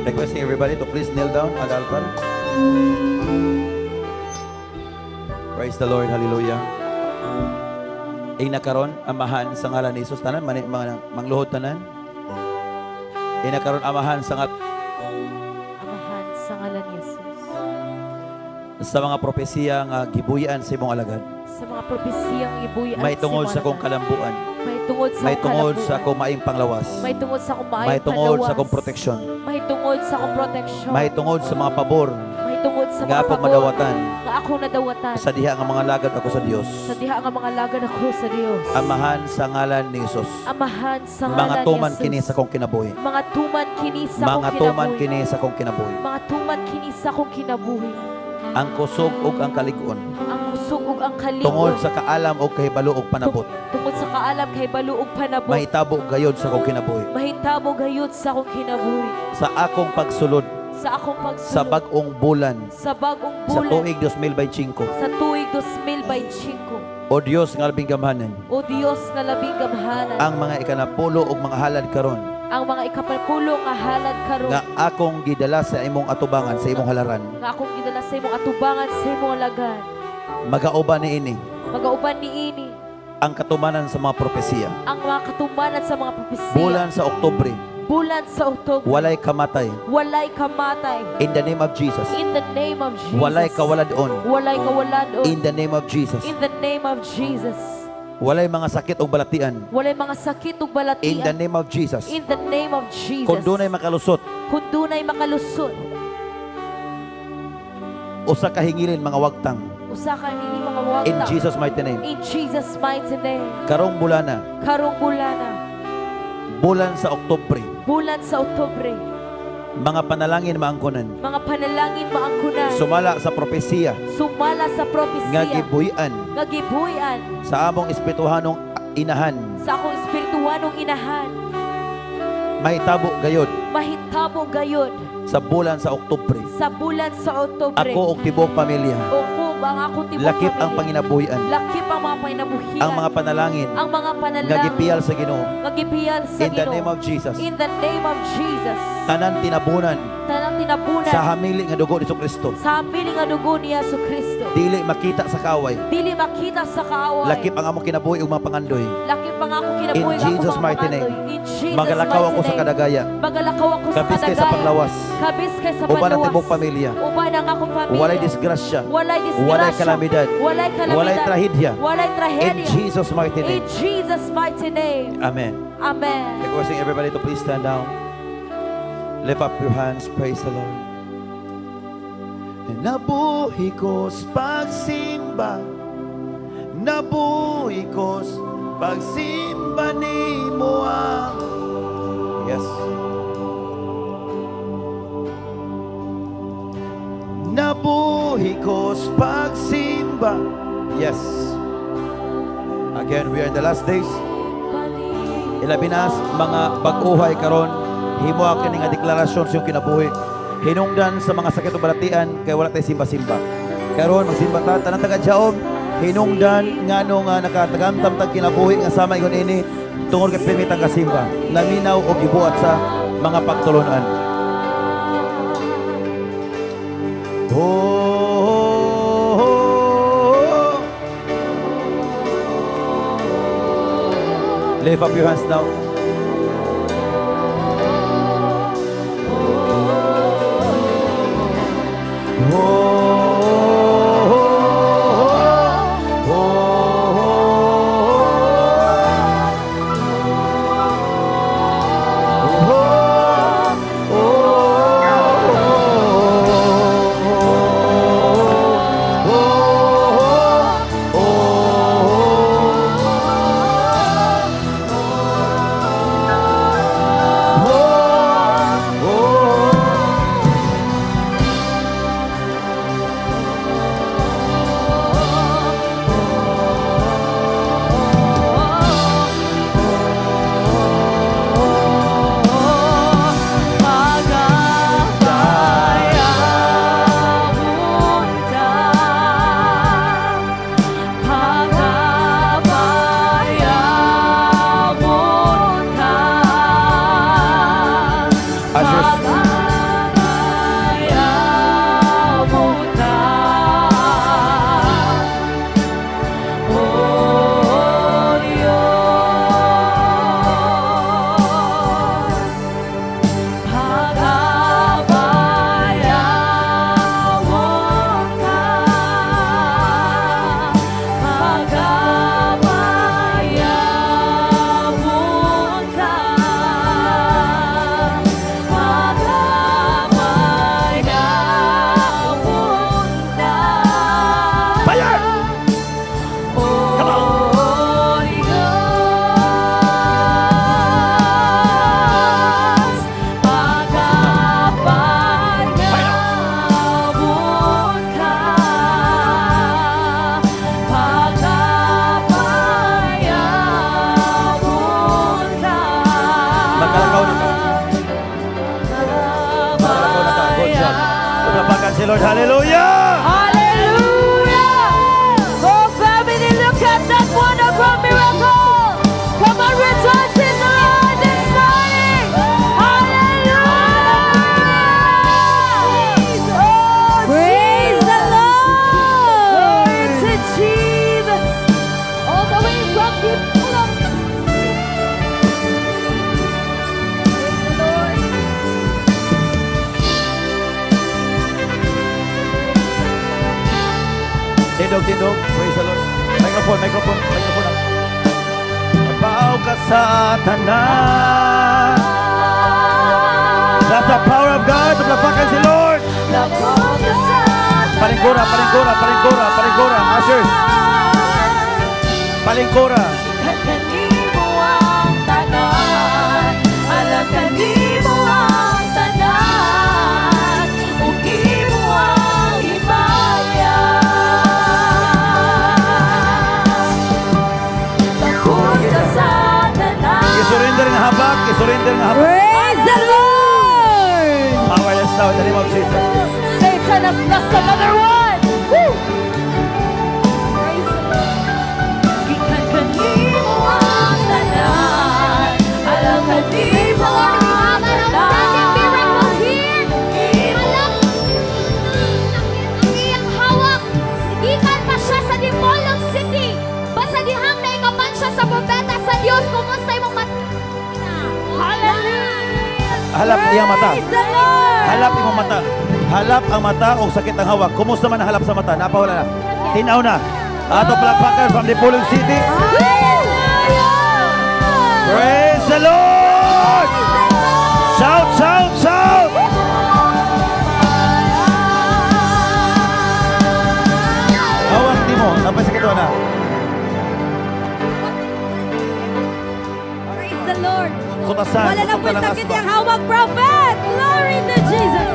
Requesting everybody to please kneel down at the altar. Praise the Lord, hallelujah. Inakaron amahan sa ngalan ni Jesus tanan, mga mangluhod tanan. Inakaron amahan sa ngalan ni Jesus. Sa mga propesiya nga gibuyan sa imong alagad. Sa mga propesiyang ibuyan May tungod sa kong kalambuan. May tungod sa May tungod kalabuan. sa akong maing panglawas. May tungod sa akong maayong May tungod panlawas. sa akong proteksyon. May tungod sa akong proteksyon. May tungod sa mga pabor May tungod sa nga mga akong pagod madawatan nga ako nadawatan. sa diha nga mga lagad ako sa Dios. Sa diha nga mga lagad ako sa Dios. Amahan sa ngalan ni Jesus. Amahan sa ngalan Mga ni tuman Jesus. kini sa akong kinabuhi. Mga tuman kini sa Mga akong tuman kinabuhi. kini sa akong kinabuhi. Mga tuman kini sa akong kinabuhi. Ang kusog ug ang kaliguon. Ang kusog ug ang kaliwon. Tungod sa kaalam o kahibalo ug panabot. Tungod sa kaalam kay balo ug panabot. Mahitabo gayod sa akong kinabuhi. Mahitabo gayud sa akong kinabuhi. Sa akong pagsulod Sa akong pagsulod. sa bag-ong bulan Sa bagong sa bulan. tuig 2025. Sa tuig 2025. O Dios nga labing gamhanan, O Dios nga labing gamhanan. ang mga ikanapulo ug mga halad karon Ang mga ikapalpulo nga halad karon. nga akong gidala sa imong atubangan sa imong halaran. Nga akong gidala sa imong atubangan sa imong lagan. Magauban niini Magauban niini ang katumanan sa mga propesiya. ang mga katumanan sa mga propesiya. Bulan sa Oktubre, Bulan sa Oktobre. walay kamatay. Walay kamatay. In the name of Jesus. In the name of Jesus. Walay kawaladon. Walay kawalan. In the name of Jesus. In the name of Jesus. Walay mga sakit o balatian. Walay mga sakit ug balatian. In the name of Jesus. In the name of Jesus. Kung dunay makalusot, Kung dunay makalusot. usa ka hingilin mga wagtang. Usa ka nini mga wagta. In Jesus' mighty name. In Jesus' mighty name. Karong bulana, Karong bulana. bulan sa Oktubre, Bulan sa Oktobre. mga panalangin maangkonan. Mga panalangin maangkunan. Sumala sa propesiya Sumala sa nga propesya. gibuhian Nga gibuhian. sa among espirituhanong inahan. Sa akong espirituwanong inahan. Mahitabo gayod Mahitabo gayod. sa bulan sa Oktubre. Sa bulan sa Oktobre. Ako ug tibuok pamilya, Opo, ang akong tibok lakip ang pamilya. panginabuhian, Lakip ang mga pinabuhian. ang mga panalangin ang mga nga panalangin. gipiyal sa Ginoo. Nga gipiyal sa In the Ginoo. name of Jesus. In the name of Jesus. Tanan tinabunan Tanang tinabunan sa hamili nga dugo ni Kristo. sa piling nga dugo ni Yesu Kristo. Dili makita sa kaway. Dili makita sa kaaway. Lakip ang among kinabuhi ug mga pangandoy. Lakip ang ako kinabuhi. In Jesus' mighty name. In Jesus' Magalakaw ako mighty sa name. kadagaya. Magalakaw ako sa Kabis kay kadagaya. sa panglawas. Kabis kay sa Uban ang panlawas. tibuok pamilya. Uban ang akong pamilya. Walay disgrasya. Walay disgrasya. Walay kalamidad. Walay kalamidad. Walay trahedya. Walay In trahedya. Jesus' mighty In name. Jesus' mighty name. Amen. Amen. Requesting everybody to please stand down. Lift up your hands. Praise the Lord. Nabuhi ko sa pagsimba. Nabuhi ko sa pagsimba ni mo ang... Yes. Nabuhi ko sa pagsimba. Yes. Again, we are in the last days. Ilabi na mga pag-uhay karon, himo ang kining nga deklarasyon sa iyong kinabuhi. Hinungdan sa mga sakit o balatian kay wala tay simba-simba. Karon magsimba ta tanang taga Diaob, hinungdan ngano nga nakatagamtam tag kinabuhi nga sama igon ini tungod kay permitang kasimba. Laminaw og gibuhat sa mga pagtulunan. Oh. Lift up your hands now. Pagpapakan si Lord. Hallelujah! Hallelujah! Oh, family, look at that wonderful miracle! Come on, rejoice in the Lord this morning! Hallelujah! Oh, praise the Lord! Glory to Jesus! All the way from the full of praise the Lord! Tindog. Praise the Lord. Microphone. Mabaw ka sa tanan. That's the power of God. Pagpapakan si Lord. Palingkura. Ushers. Palingkura. Kanimo ang tanan, alam kanimo ang tanan, ugi mo ang himaya. Takot sa tanan. Isurrender nga habak. Praise the Lord! Powerless now in the name of Jesus. Satan has lost another one. Woo! Praise the Lord. Ikan kanimo ang tanan, alam kanimo ang tanan. Iyang hawak, gikan pa siya sa Dipolog City. Basta dihang naikapan siya sa propeta sa Diyos, kumusta imong Hallelujah! Halap iyang mata. Praise the Lord! Halap imong mata. Halap ang mata o sakit ang hawak. Kumusta man ang halap sa mata? Napawala na. Tinaw na. Ato palakpakan from the Pulong City. Hallelujah! Praise the Lord! Shout! Hawak di mo. Napay sakit na. Praise the Lord! Kutasan. Wala na po Tutok ka ng sakit asma. yung hawak, prophet! Glory to Jesus!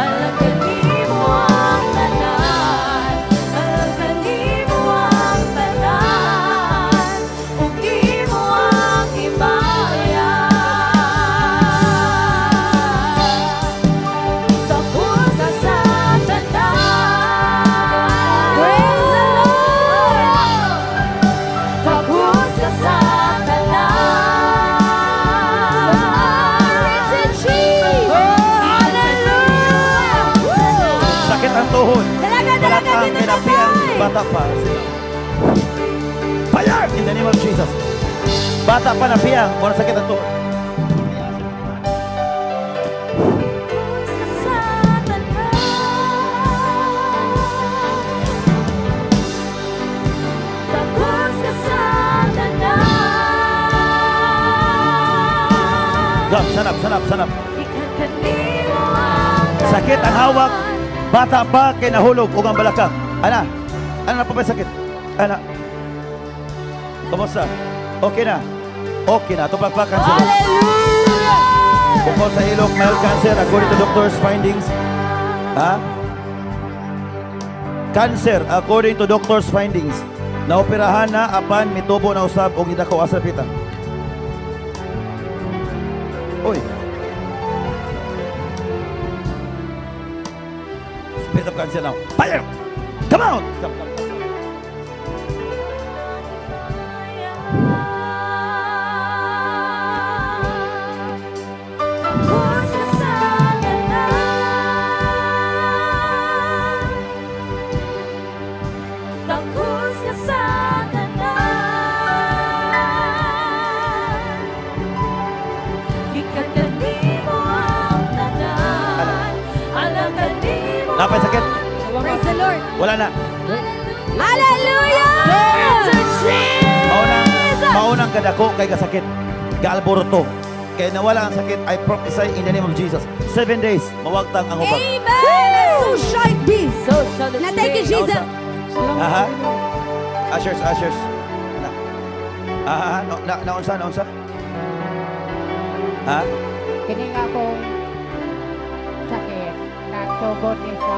Alam kanimo ang tanan, alam kanimo ang tanan, ugi mo ang himaya. Takot ka sa tanan. Praise the Lord! Takot ka sa tanan. Glory to Jesus! Hallelujah! Sakit ang tuhod. Dalaga Balat ang dito kinapian. tatay! Bata pa. Fire! In the name of Jesus. Bata pa na piyang. Muna sakit ang tuhod. Sa tanan. Takot ka sa tanan. Gab, sanap. Ikan kanimo ang Sakit ang hawak. Bata pa kay nahulog ug ang balakang. Ana na pa ba sakit? Ana. Kumusta? Okay na. Ito pagpakan sa Lord. Hallelujah! Bukod sa ilong, mild cancer according to doctor's findings. Ha? Cancer according to doctor's findings. Naoperahan na apan mitubo na usab og idako asa pita. Oy. Spirit of cancer now. Fire! Come out! Come. Takot ka sa tanan. Takot ka sa tanan. Ikan kanimo ang tanan. Alam kanimo. Napay sakit? Praise the Lord. Wala na. Hallelujah! Maunang kadako kay kasakit. Gaalboroto. Kaya nawala ang sakit, I prophesy in the name of Jesus. 7 days, mawagtang ang ubag. Amen! So shall it be. So shall it be. Thank you, Jesus. Aha. Ushers. Aha. Naunsa. Ha? Kini nga akong sakit, nagsugod ni sa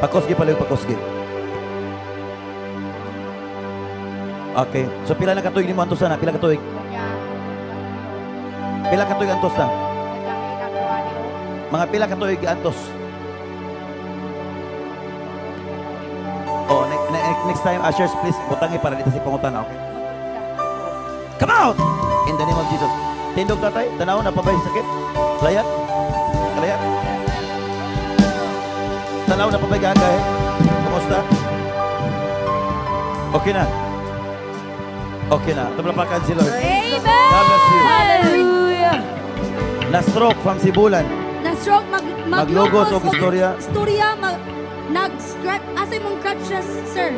Pakusgi pala yung pakusgi. Okay. So pila na katuig ni mo antos na? Pila katuig? Kanya, Pila katuig antos na? kanya ginagawa niyo. Mga pila katuig antos? Oh, next time, ushers, please, butangi para dito si pangutan. Okay. Come out! In the name of Jesus. Tindog tatay, tanaw na pa ba yung sakit? Layat? Layat? Tanaw na pa ba yung gagay? Kumusta? Okay na. Okay na. Tumlapakan si Lord. Amen! God bless you. Hallelujah! Na-stroke from Sibulan. Na-stroke, Maglogos o istorya. Istorya, nag-scratch, asa mong crutches, sir.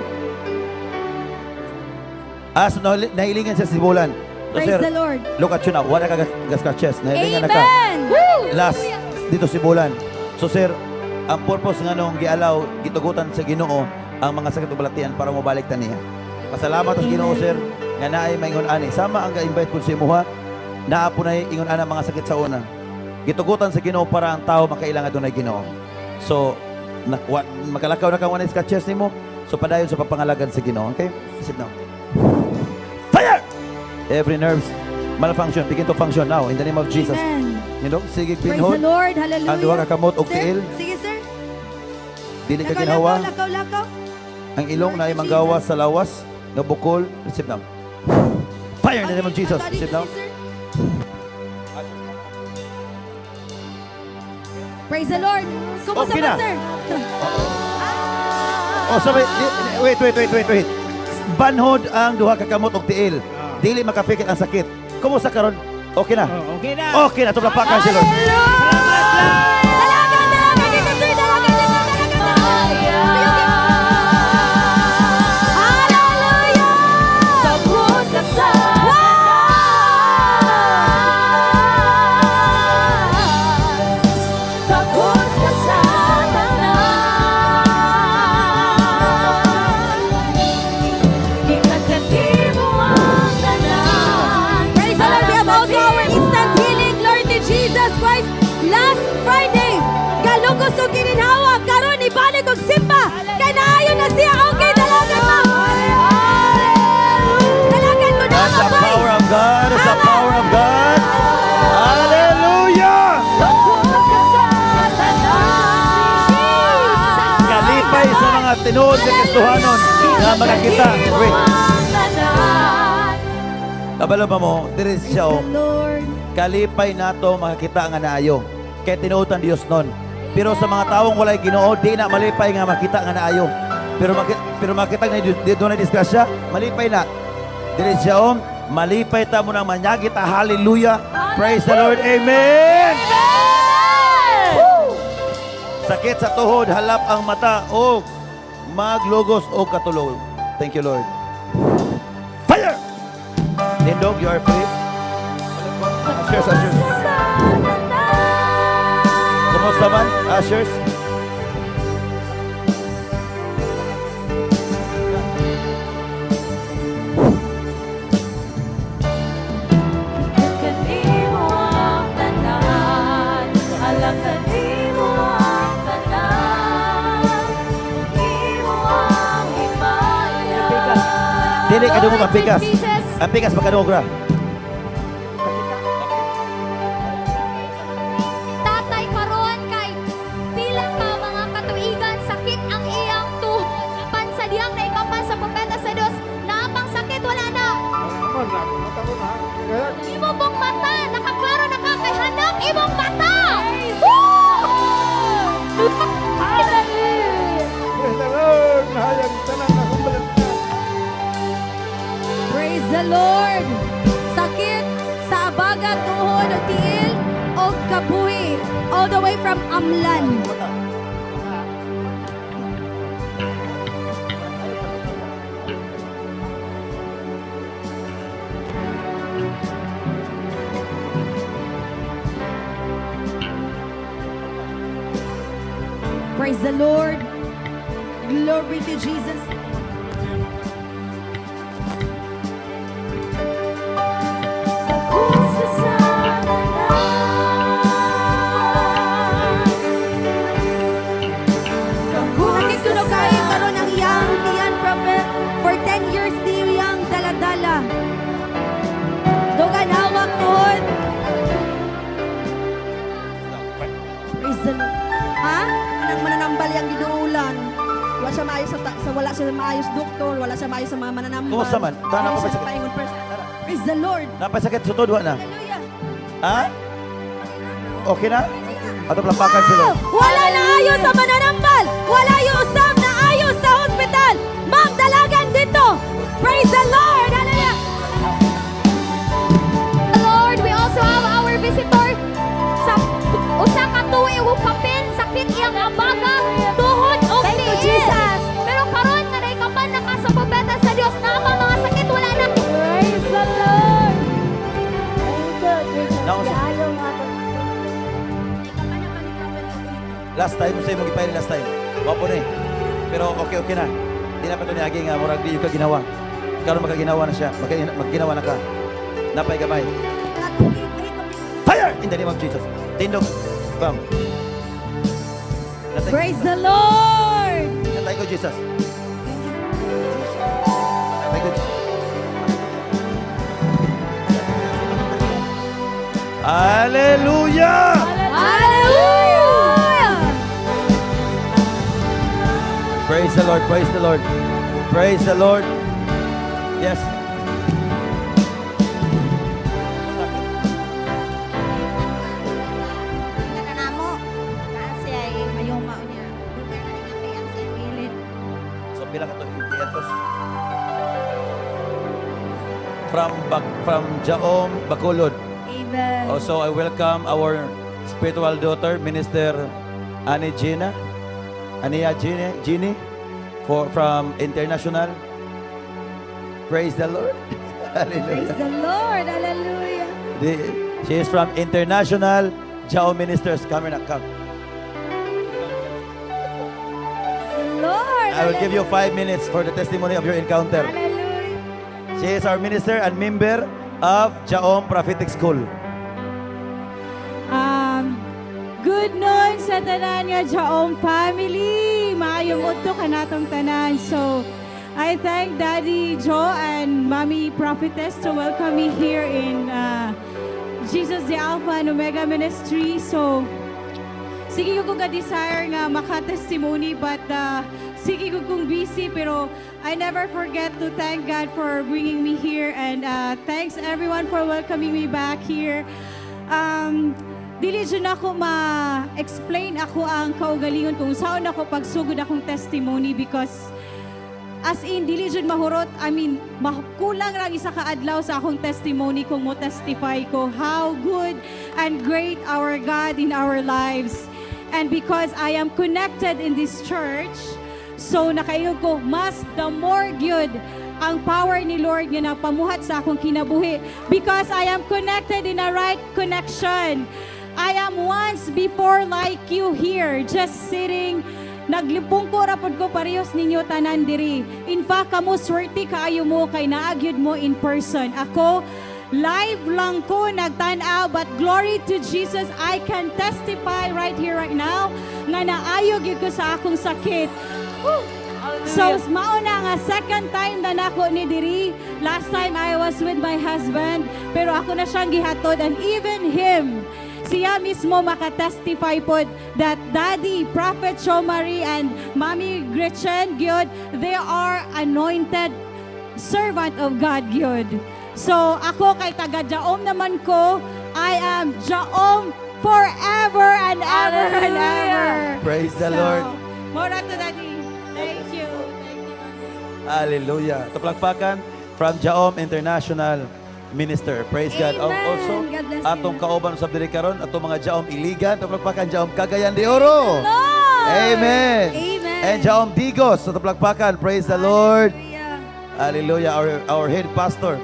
So nahilingan sa Sibulan. So, Praise sir, the Lord. look at you now. Wala ka gas-chest. Nahilingan na ka. Amen! Last, dito Sibulan. So, sir, ang purpose nga nung gialaw, gitugutan sa Ginoo, ang mga sakit o balatian para mabalik ta niya. Pasalamat sa Ginoo, sir, nga naay maingon ani. Sama ang ga-invite ko sa imuha, naa po na ingon ana mga sakit sa una. Gitugutan sa Ginoo para ang tao makailangan doon ay Ginoo. So, makalakaw na kang sa chest nimo. So, padayon sa papangalagan sa Ginoo. Okay? Sit down. Fire! Every nerves malfunction, begin to function now in the name of Jesus. Amen. You know, sige Praise the pinhod. Lord. Hallelujah. Ang duha ka kamot og Sir, tiil, sige, sir. dili ka ginawa. Lakaw. Ang ilong na ay manggawas sa lawas, nga bukol, receive now. Fire in the name of Jesus. Receive now. Praise the Lord. Kumusta Okay ba, na. sir? Oh, so wait. Banhod ang duha ka kamot og tiil. Dili makapikit ang sakit. Kumusta karon? Okay na. Okay na. Okay na, tuplapakan si Lord. Dalagan dito, sir. Dalagan. Hallelujah! Tapos na sa tapos na sa ikakati mo ang tanan. Praise the Lord. We have also our instant healing. Glory to Jesus Christ. Last Friday, galugos o kininhawa. Karon ibalik og simba. Kay naayon na siya. Okay, dalagan mo. Dalagan mo na That's the boy. power of God. That's the power of God. Hallelujah! Tapos na sa tanan. Kalipay sa mga tinuod sa Kristohanon na makakita. Wait, kabalo pa mo, there is siya Praise the Lord. kalipay nato makakita nga naayo. Kaya tinuotan Dios nun. Pero sa mga taong walay Ginoo, di na malipay nga makita nga naayo. Pero makita nga doon na disgrasya, malipay na. Dire siya malipay ta mo nang manyagi ta. Hallelujah. Praise the Lord. Amen. Sakit sa tuhod, halap ang mata o maglogos o katulog. Thank you, Lord. Fire! Tindog, you are free. Ushers. Kumusta man, ushers? Ikakati mo ang tanan. Alakati mo ang tanan. Imo ang himaya. Dili ka mo mapigas. Jesus. Ang pigas magkadog ra. Tatay karon kay pila ka mga katuigan sakit ang iyang tuhod. Apan sa diyang naikapan sa propeta sa Dios, naapang sakit wala na. Imo pong mata, nakaklaro na ka kay hanap imong mata. Praise the Lord. Sakit sa abaga, tuhod o tiil o kabuhi. All the way from Amlan. Praise the Lord. Glory to Jesus. Tapos na sa tanan. Tapos ulan. Wala siya maayos wala siya maayos doktor, wala siya maayos sa mga mananambal. Kumusta man? Tana Wala pa ba siya sakit? paingon first. Praise the Lord. Napasakit sa todo na. Hallelujah. Ha? Okay na? Ato plapakan sila. Wala na ayos sa mananambal. Wala yung usab na ayos sa hospital. Ma'am, dalagan dito. Praise the Lord. Hallelujah. Lord, we also have our visitor sa usa ka tuig ug kapin sakit iyang abaga tuhod og Thank you, tiil. Jesus. Pero karon nga naikapan na ka sa propeta sa Dios na ang mga sakit wala na. Praise the Lord. Thank you, Jesus. Naon siya? Ayaw nga ako. Last time, sa imong ipayri last time. Wapo na eh. Pero okay na. Di na pa ito niagi nga, murag di yung kaginawa. Karon magkaginawa na siya. Magkaginawa na ka. Napay gamay. Fire! In the name of Jesus. Tindog. Bam. Praise the Lord. Natay ko, Jesus. Natay ko, Jesus. Hallelujah! Hallelujah. Praise the Lord, praise the Lord. Praise the Lord. Yes. Kanamo, kasi ay mayuma niya. Bukan na nga kay ang sipilit. So pila ka to iyatos. From Jaom, Bacolod. Amen. Also, I welcome our spiritual daughter, Minister Ania Gini, from International. Praise the Lord. Praise Hallelujah. the Lord. Hallelujah. She is from International Jaom Ministers. Come here, come. The Lord. I will give you 5 minutes for the testimony of your encounter. Hallelujah. She is our minister and member of Jaom Prophetic School. Good noon sa tanan nga Jaom family. Maayong udto ka natong tanan. So, I thank Daddy Joe and Mommy Prophetess to welcome me here in Jesus the Alpha and Omega Ministry. So, sige ko ka desire nga maka-testimony but sige ko kung busy pero I never forget to thank God for bringing me here and thanks everyone for welcoming me back here. Dili dyan ako ma-explain ako ang kaugalingon kung saan ako pagsugod akong testimony because as in, dili dyan mahurot, kulang lang isa ka-adlaw sa akong testimony kung mo testify ko how good and great our God in our lives. And because I am connected in this church, so nakaingon ko, mas the more good ang power ni Lord nga napamuhat sa akong kinabuhi because I am connected in a right connection. I am once before like you here, just sitting, naglipong ko rapod ko parehas ninyo tanan diri. In fact, kamo swerte kaayo mo kay naagyud mo in person. Ako, live lang ko nagtanaw, but glory to Jesus, I can testify right here, right now, nga naayog yun ko sa akong sakit. Woo! So, mauna nga, second time na nako ni diri. Last time I was with my husband, pero ako na siyang gihatod, and even him, siya mismo makatestify po that Daddy, Prophet Shomari, and Mommy Gretchen, Gyud, they are anointed servant of God, Gyud. So, ako kay taga Jaom naman ko, I am Jaom forever and ever and ever. Praise the Lord. More to Daddy. Thank you. Thank you. Hallelujah. Tuplagpakan from Jaom International Minister. Praise God. Amen. Also, God bless you. atong kauban sa diri karon, atong mga Jaom Iligan, tuplagpakan Jaom Cagayan de Oro. Lord. Amen. Amen. And Jaom Digos, sa tuplagpakan. Praise the Lord. Hallelujah. Hallelujah. Our head pastor.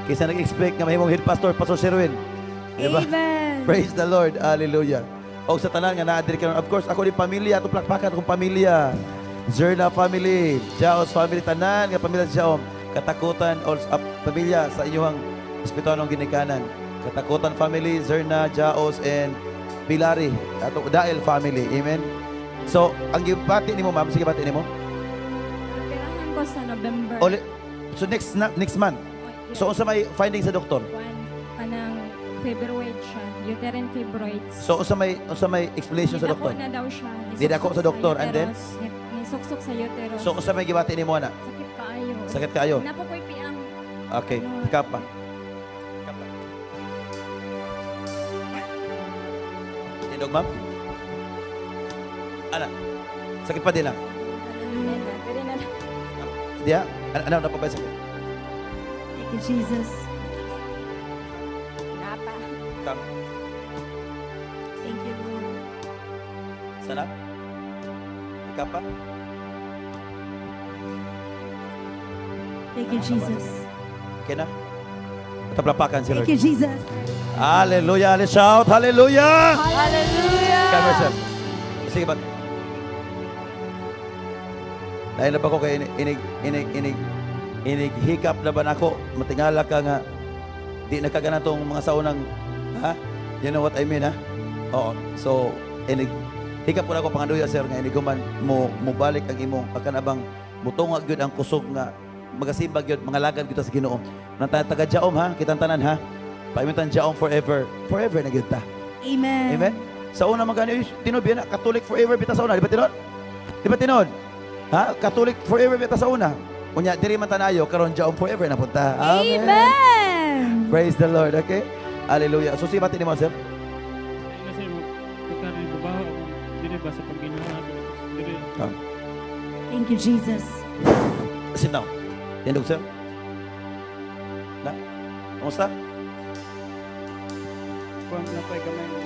Kaysa nag-expect nga mahimong head pastor, Pastor Sherwin. Diba? Amen. Praise the Lord. Hallelujah. O sa tanan nga naadiri karon, of course, ako din pamilya, tuplagpakan akong pamilya. Zerna family, Jaos family, tanan nga pamilya sa Jaom. Katakutan, also, pamilya sa inyong Espiritanong ginikanan. Katakutan family, Zerna, Jaos, and Pilari. Ato Dael family. Amen. So, ang gibati nimo, ma'am, sige bati nimo. Kailangan ko sa November. So next month. So unsa may findings sa doktor? Anang fibroid siya. Uterine fibroids. So unsa may explanation sa doktor? Didako na daw siya. Didako sa doktor, and then? suksok sa uterus. So, sa may gibati ni mo na? Sakit kaayo. Sakit kayo? Napo ko'y piang. Okay, hikap pa. Tindog, ma'am? Ana, sakit pa din lang. Pwede na lang. Diya? Ano na pa ba sakit? Thank you, Jesus. Napa. Kam. Thank you, Lord. Sana? Hikap pa? Thank you, Jesus. Okay na? Taplapakan si Lord. Thank you, Jesus. Hallelujah! Let's shout! Hallelujah! Hallelujah! Come here, sir. Sige ba? Dahil na ba ko kay hikap na ba na ako? Matingala ka nga. Di nakagana tong mga saunang, ha? You know what I mean, ha? Oo. So, hikap ko na ako pangaduya, sir, nga iniguman mo balik ang imong pagkanabang mutungag yun ang kusog nga magasibag yun, mga lagad kita sa Ginoo. Nang taga Jaom, ha? Kitang tanan, ha? Paimintan Jaom forever. Forever na kita. Amen. Amen? Sa una magkano tinod yan, Catholic forever bita sa una. Di ba tinod? Di ba tinod? Ha? Catholic forever bita sa una. Unya, diri man tanayo, karon Jaom forever na punta. Amen. Praise the Lord, okay? Hallelujah. So, si bati ni mo, sir? Kasi pagka rin babaho ako, dire ba sa pag-ginawa dire Thank you, Jesus. Sit down. Tindog, sir? Na? Kamusta? kung na pa gamay mo.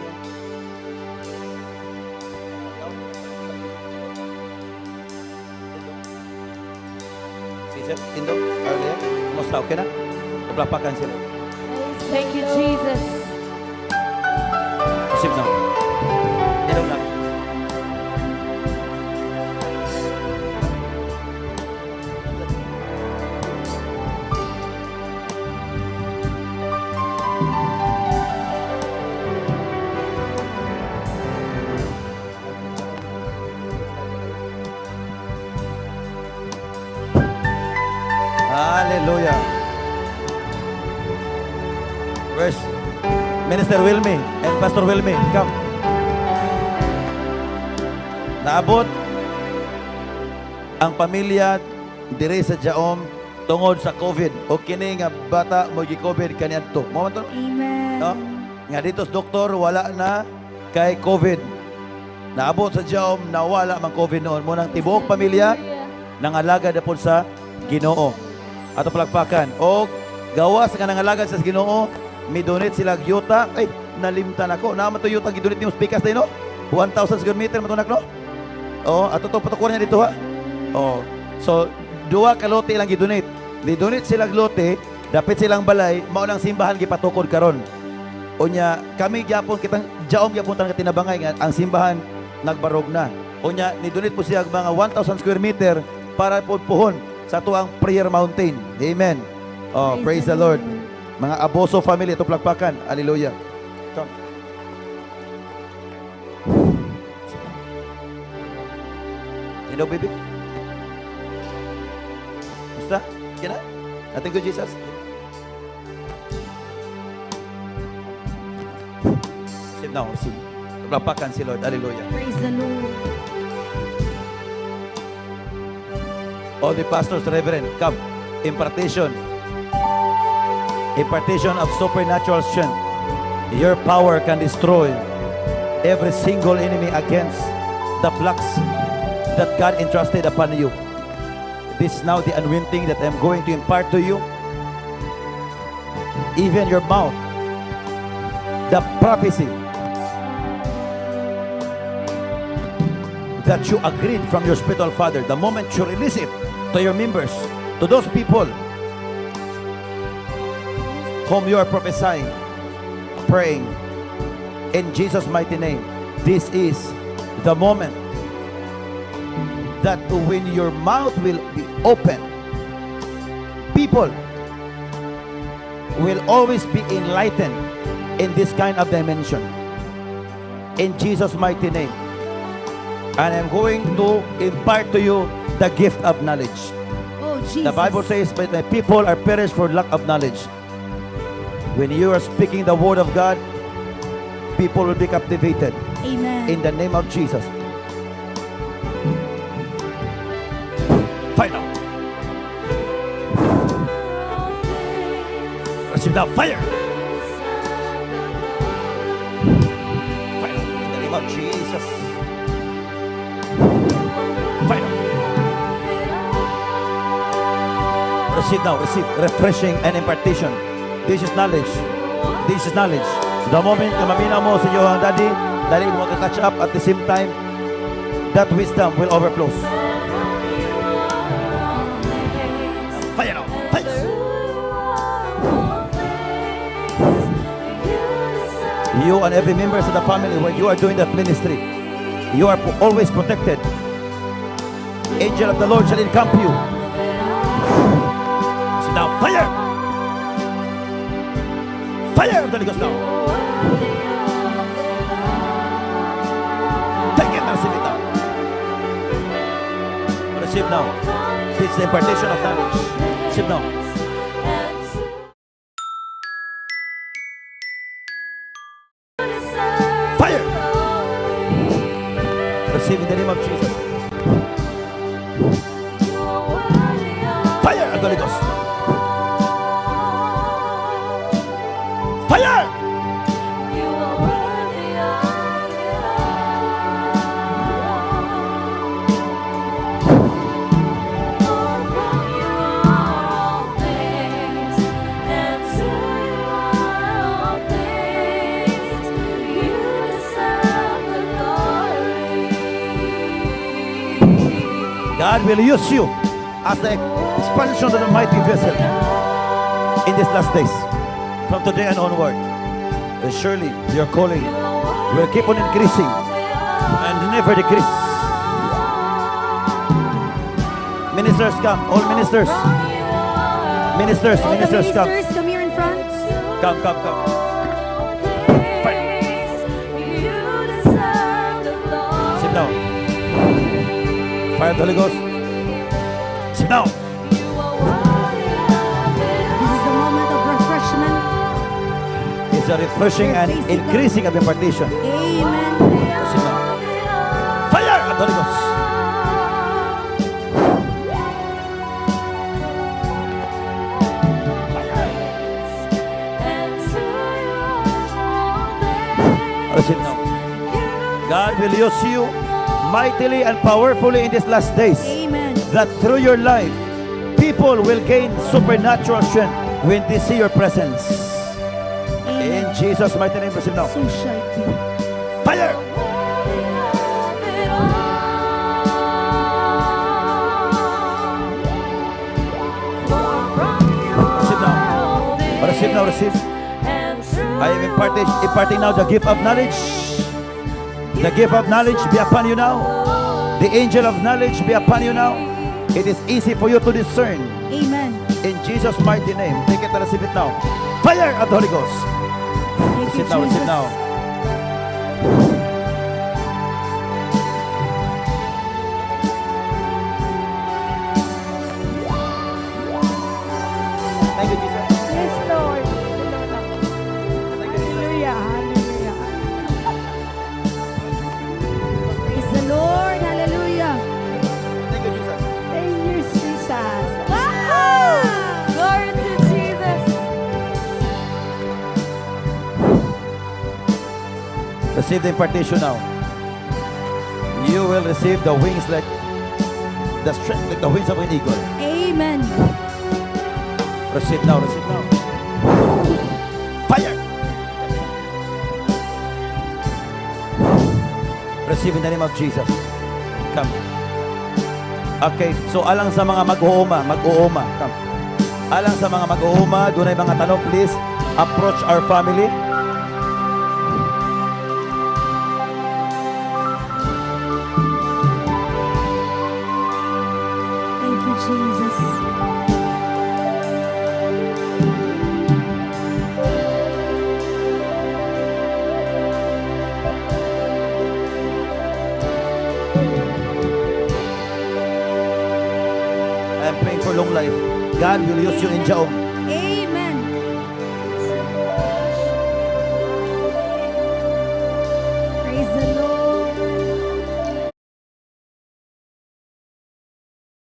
Si sir? Tindog? Earlier? Kamusta? Okay na? Kaplapakan sila. Thank you, Jesus. Sit down. Tindog lang. Hallelujah. Where's Minister Wilmy and Pastor Wilmy? Come. Naabot ang pamilya dire sa Jaom tungod sa COVID. O kini nga bata mo gi-COVID kaniadto. Mo man to? Amen. No? Nga dito sa doktor wala na kay COVID. Naabot sa Jaom na wala mang COVID noon. Mo nang tibuok pamilya nangalagad na po sa Ginoo. Ato palagpakan. O gawas nga nangalagad sa Ginoo, mi-donate sila yuta. Ay, nalimtan ako. Naman to yuta gi-donate ni Spikas tayo, no? 1,000 square meter matunak, no? O, ato to patukuran niya dito, ha? O, so, duwa ka lote lang gi-donate. Di-donate sila lote, dapit silang balay, maulang simbahan gipatukod karon. O nya, kami gyapon kitang Jaom gyapon tan tinabangay nga ang simbahan nagbarog na. O nya, ni-donate po siya mga 1,000 square meter para po puhon sa tuang Prayer Mountain. Amen. Oh, praise the Lord. Mga Aboso family, ito plagpakan. Hallelujah. Come. Hello, baby. Basta? Kina? Natin ko, Jesus. Receive now, receive. Plagpakan si Lord. Hallelujah. Praise the Lord. All the pastors, reverend, come. Impartation. Impartation of supernatural strength. Your power can destroy every single enemy against the flux that God entrusted upon you. This is now the anointing that I'm going to impart to you. Even your mouth. The prophecy that you agreed from your spiritual father, the moment you release it to your members, to those people whom you are prophesying, praying in Jesus' mighty name. This is the moment that when your mouth will be open, people will always be enlightened in this kind of dimension. In Jesus' mighty name. And I'm going to impart to you the gift of knowledge. Oh, Jesus. The Bible says, but my people are perished for lack of knowledge. When you are speaking the word of God, people will be captivated. Amen. In the name of Jesus. Fire now. Receive now. Fire. Fire. In the name of Jesus. Fire now. Receive now. Receive refreshing and impartation. This is knowledge. This is knowledge. The moment na mamina mo sa iyong daddy, dahil mo catch up at the same time, that wisdom will overflow. Fire now. Fire. You and every member of the family, when you are doing that ministry, you are always protected. Angel of the Lord shall encamp you. So now, fire! Fire of the Holy Ghost now. Take it, receive it now. Receive now. It's the impartation of knowledge. Receive now. Fire! Receive in the name of Jesus. Fire of the Holy Ghost. Fire! God will use you as the expansion of the mighty vessel in these last days. From today and onward, and surely your calling will keep on increasing and never decrease. Ministers come, all ministers. Ministers, All the ministers come. ministers, come here in front. Come. Fire. Sit down. Fire of the Holy Ghost. Sit down. This is the moment of refreshment. It's a refreshing and increasing of impartation. Amen. Sit down. Fire of the Holy Ghost. Sit down. God will use you mightily and powerfully in these last days. Amen. That through your life, people will gain supernatural strength when they see your presence. In Amen. Jesus' mighty name, receive now. So shall it be. Fire! Receive now. Receive now, receive. I am imparting now the gift of knowledge. The gift of knowledge be upon you now. The angel of knowledge be upon you now. It is easy for you to discern. Amen. In Jesus' mighty name, take it and receive it now. Fire of the Holy Ghost. Thank you, Receive now, receive Jesus. now. Thank you, Jesus. Yes, Lord. Thank you, Jesus. Hallelujah. Hallelujah. Praise the Lord. Hallelujah. Thank you, Jesus. Thank you, Jesus. Wow! Glory to Jesus. Receive the impartation now. You will receive the wings like the strength like the wings of an eagle. Amen. Receive now, receive now. Fire! Receive in the name of Jesus. Come. Okay, so alang sa mga mag-uuma. Come. Alang sa mga mag-uuma, doon ay mga tanong, please approach our family. Thank you, Jesus. I'm praying for long life. God will use you in Jaom.